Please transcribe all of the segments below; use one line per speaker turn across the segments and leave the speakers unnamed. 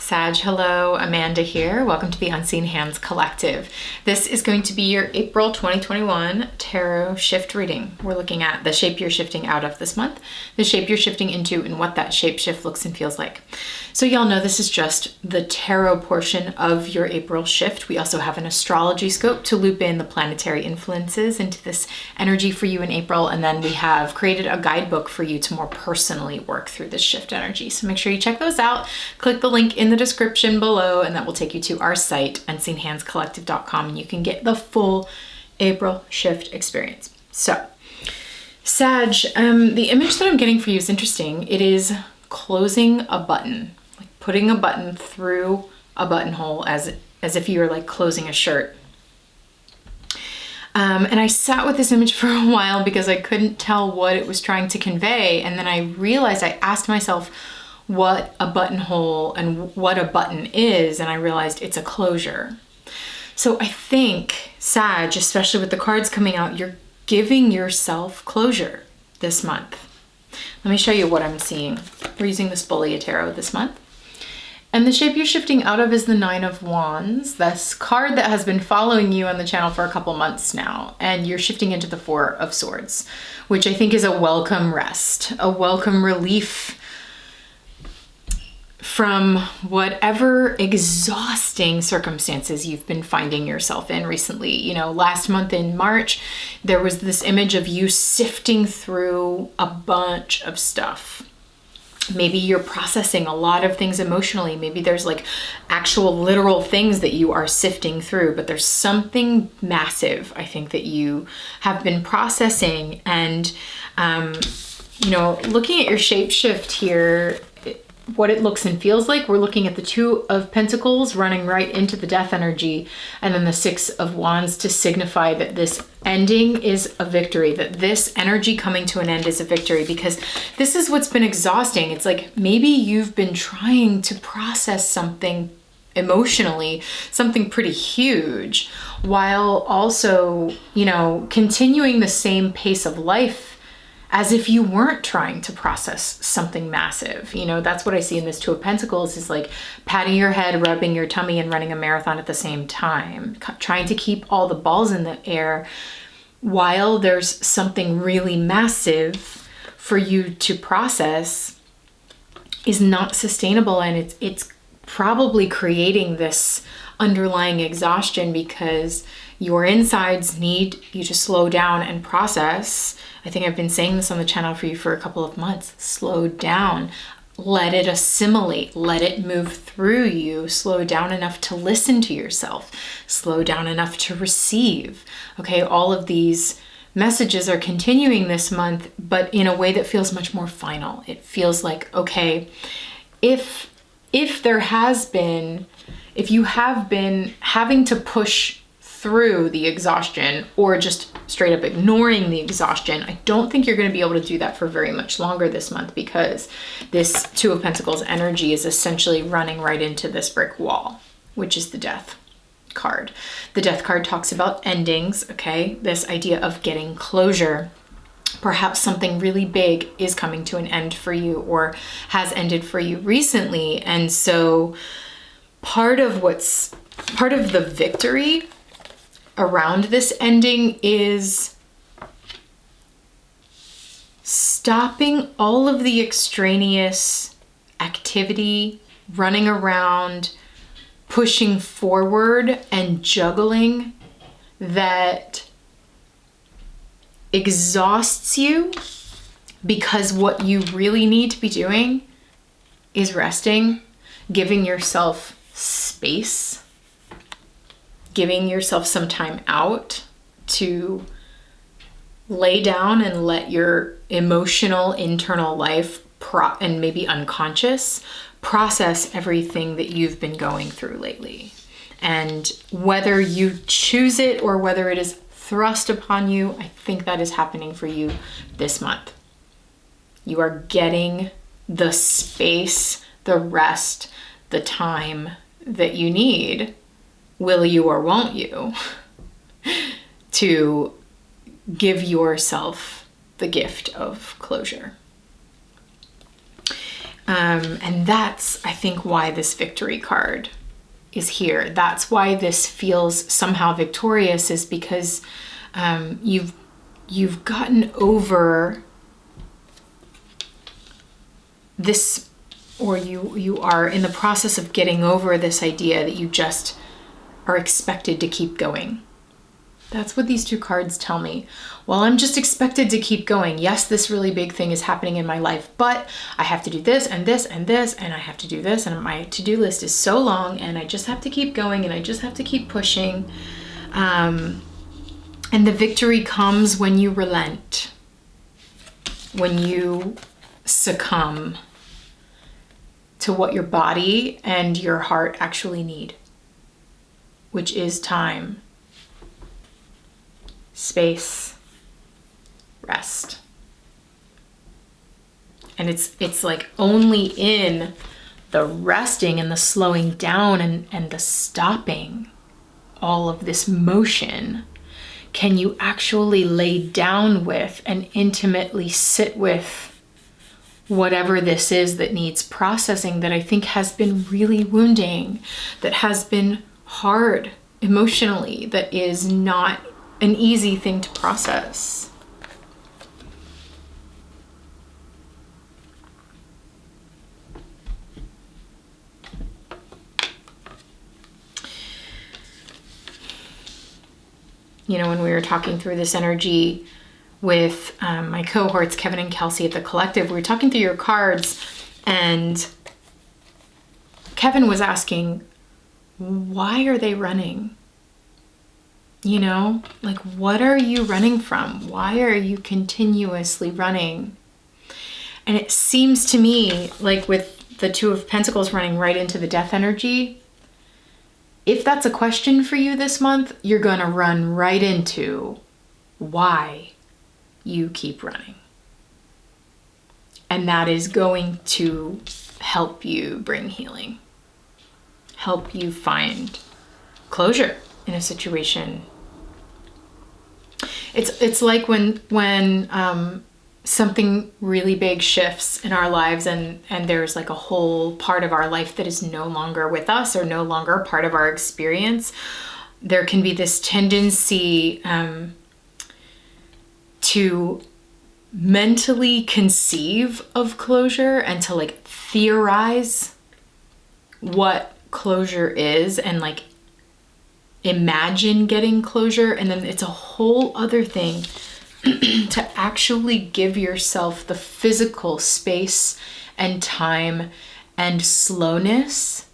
Sag, hello, Amanda here. Welcome to the Unseen Hands Collective. This is going to be your April 2021 tarot shift reading. We're looking at the shape you're shifting out of this month, the shape you're shifting into, and what that shape shift looks and feels like. So y'all know this is just the tarot portion of your April shift. We also have an astrology scope to loop in the planetary influences into this energy for you in April. And then we have created a guidebook for you to more personally work through this shift energy. So make sure you check those out. Click the link in the description below, and that will take you to our site, unseenhandscollective.com, and you can get the full April shift experience. So, Sag, the image that I'm getting for you is interesting. It is closing a button, like putting a button through a buttonhole as if you were like closing a shirt. And I sat with this image for a while because I couldn't tell what it was trying to convey. And then I realized, I asked myself what a buttonhole and what a button is, and I realized it's a closure. So I think, Sag, especially with the cards coming out, you're giving yourself closure this month. Let me show you what I'm seeing. We're using the Spolia Tarot this month. And the shape you're shifting out of is the Nine of Wands, this card that has been following you on the channel for a couple months now. And you're shifting into the Four of Swords, which I think is a welcome rest, a welcome relief from whatever exhausting circumstances you've been finding yourself in recently. You know, last month in March, there was this image of you sifting through a bunch of stuff. Maybe you're processing a lot of things emotionally. Maybe there's like actual literal things that you are sifting through, but there's something massive, I think, that you have been processing. And, you know, looking at your shape shift here, what it looks and feels like, we're looking at the Two of Pentacles running right into the death energy, and then the Six of Wands to signify that this ending is a victory, that this energy coming to an end is a victory, because this is what's been exhausting. It's like maybe you've been trying to process something emotionally, something pretty huge, while also, you know, continuing the same pace of life as if you weren't trying to process something massive. You know, that's what I see in this Two of Pentacles, is like patting your head, rubbing your tummy, and running a marathon at the same time, trying to keep all the balls in the air while there's something really massive for you to process is not sustainable. And it's probably creating this underlying exhaustion because your insides need you to slow down and process. I think I've been saying this on the channel for you for a couple of months. Slow down, let it assimilate, let it move through you. Slow down enough to listen to yourself, slow down enough to receive. Okay, all of these messages are continuing this month, but in a way that feels much more final. It feels like, okay, if you have been having to push through the exhaustion or just straight up ignoring the exhaustion, I don't think you're going to be able to do that for very much longer this month, because this Two of Pentacles energy is essentially running right into this brick wall, which is the Death card. The Death card talks about endings, okay? This idea of getting closure. Perhaps something really big is coming to an end for you or has ended for you recently. And so part of the victory around this ending is stopping all of the extraneous activity, running around, pushing forward, and juggling that exhausts you, because what you really need to be doing is resting, giving yourself space, giving yourself some time out to lay down and let your emotional internal life and maybe unconscious process everything that you've been going through lately. And whether you choose it or whether it is thrust upon you, I think that is happening for you this month. You are getting the space, the rest, the time that you need, will you or won't you, to give yourself the gift of closure. And that's, I think, why this victory card is here. That's why this feels somehow victorious, is because you've gotten over this, or you are in the process of getting over this idea that you just are expected to keep going. That's what these two cards tell me. Well, I'm just expected to keep going. Yes, this really big thing is happening in my life, but I have to do this and this and this, and I have to do this, and my to-do list is so long, and I just have to keep going, and I just have to keep pushing. And the victory comes when you relent, when you succumb to what your body and your heart actually need, which is time, space, rest. And it's like only in the resting and the slowing down and the stopping all of this motion can you actually lay down with and intimately sit with whatever this is that needs processing, that I think has been really wounding, that has been hard emotionally, that is not an easy thing to process. You know, when we were talking through this energy with my cohorts, Kevin and Kelsey at the Collective, we were talking through your cards, and Kevin was asking, why are they running? You know, like, what are you running from? Why are you continuously running? And it seems to me like with the Two of Pentacles running right into the death energy, if that's a question for you this month, you're going to run right into why you keep running. And that is going to help you bring healing, help you find closure in a situation. It's like when something really big shifts in our lives, and there's like a whole part of our life that is no longer with us or no longer a part of our experience. There can be this tendency to mentally conceive of closure and to like theorize what closure is and like imagine getting closure. And then it's a whole other thing to actually give yourself the physical space and time and slowness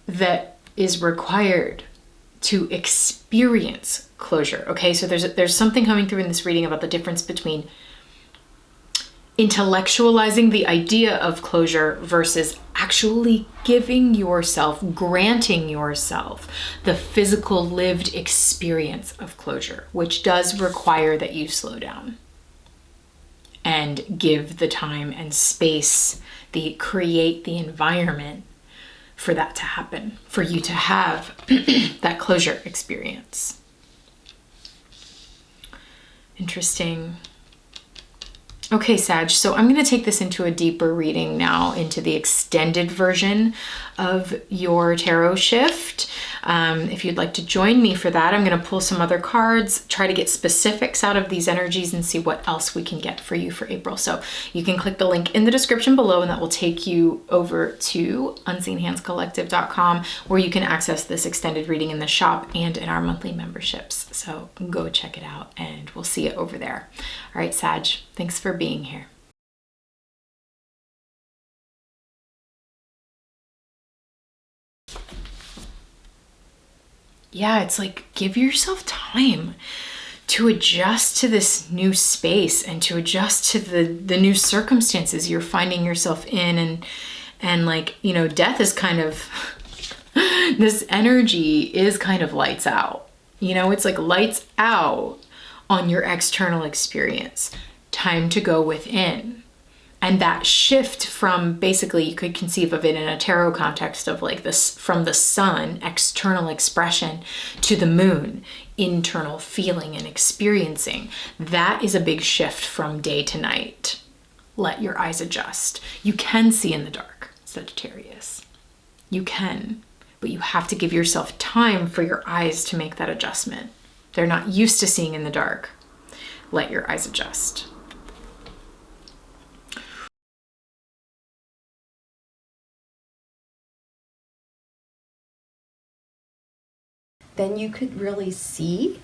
that is required to experience closure. Okay, so there's something coming through in this reading about the difference between intellectualizing the idea of closure versus actually giving yourself, granting yourself the physical lived experience of closure, which does require that you slow down and give the time and space, create the environment for that to happen, for you to have that closure experience. Interesting. Okay, Sag, so I'm going to take this into a deeper reading now, into the extended version of your tarot shift. If you'd like to join me for that, I'm going to pull some other cards, try to get specifics out of these energies and see what else we can get for you for April. So you can click the link in the description below, and that will take you over to unseenhandscollective.com, where you can access this extended reading in the shop and in our monthly memberships. So go check it out, and we'll see you over there. All right, Sag, thanks for being here. Yeah, it's like, give yourself time to adjust to this new space and to adjust to the new circumstances you're finding yourself in. And like, you know, death is kind of, this energy is kind of lights out. You know, it's like lights out on your external experience. Time to go within. And that shift from, basically, you could conceive of it in a tarot context of like this, from the sun, external expression, to the moon, internal feeling and experiencing. That is a big shift from day to night. let your eyes adjust. You can see in the dark, Sagittarius. You can, but you have to give yourself time for your eyes to make that adjustment. They're not used to seeing in the dark. Let your eyes adjust.
Then you could really see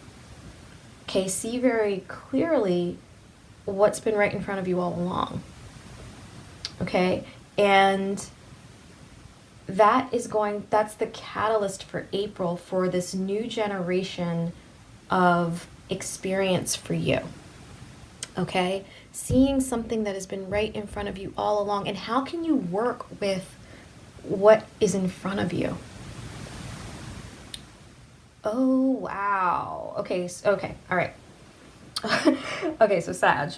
very clearly what's been right in front of you all along. Okay? And that's the catalyst for April, for this new generation of experience for you. Okay? Seeing something that has been right in front of you all along, and how can you work with what is in front of you? Oh, wow. Okay, all right. Okay, so Sag,